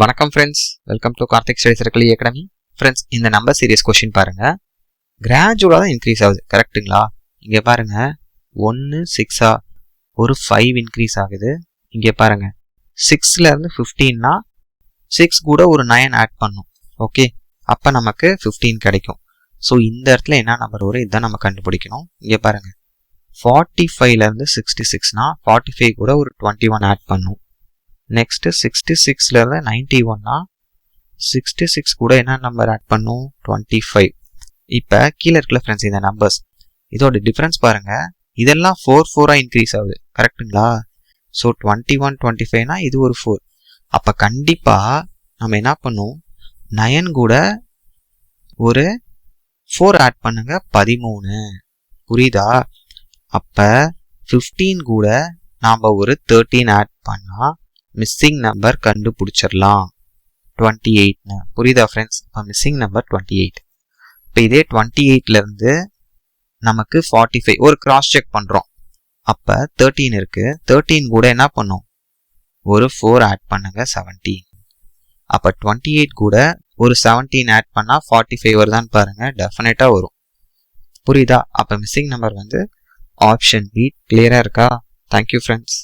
வணக்கம் friends, welcome to Karthik study circle academy. Friends, இந்த number series question பாருங்க. கிராஜுவலாக தான் இன்க்ரீஸ் ஆகுது, கரெக்டுங்களா? இங்கே பாருங்க, 1 6 ஒரு 5 இன்க்ரீஸ் ஆகுது. இங்கே பாருங்க, 6லேருந்து 15னா 6 கூட ஒரு 9 ஆட் பண்ணும். ஓகே, அப்போ நமக்கு 15 கிடைக்கும். ஸோ இந்த இடத்துல என்ன நம்பர் வரும், இதுதான் நம்ம கண்டுபிடிக்கணும். இங்கே பாருங்க, 45லேருந்து 66னா 45 கூட ஒரு 21 ஆட் பண்ணும். நெக்ஸ்ட் 66லேருந்து 91னா 66 கூட என்ன நம்பர் ஆட் பண்ணும், 25. இப்போ கீழே இருக்கல ஃப்ரெண்ட்ஸ் இந்த நம்பர்ஸ், இதோட டிஃப்ரென்ஸ் பாருங்க. இதெல்லாம் 4 இன்க்ரீஸ் ஆகுது, கரெக்டுங்களா? ஸோ 21 25னா இது ஒரு 4. அப்போ கண்டிப்பாக நம்ம என்ன பண்ணும், 9 கூட ஒரு 4 ஆட் பண்ணுங்க, 13. புரியுதா? அப்போ 15 கூட நாம் ஒரு 13 ஆட் பண்ணால் மிஸ்ஸிங் நம்பர் கண்டுபிடிச்சிடலாம், 28. புரியுதா ஃப்ரெண்ட்ஸ்? இப்போ மிஸ்ஸிங் நம்பர் 28. இப்போ இதே 28லேருந்து நமக்கு 45 ஒரு கிராஸ் செக் பண்ணுறோம். அப்போ 13 இருக்கு, 13 கூட என்ன பண்ணும், ஒரு 4 ஆட் பண்ணுங்க, 17. அப்போ 28 கூட ஒரு 17 ஆட் பண்ணால் 45 வருதான்னு பாருங்க, டெஃபினட்டாக வரும். புரியுதா? அப்போ மிஸ்ஸிங் நம்பர் வந்து ஆப்ஷன் பி. கிளியராக இருக்கா? Thank you friends.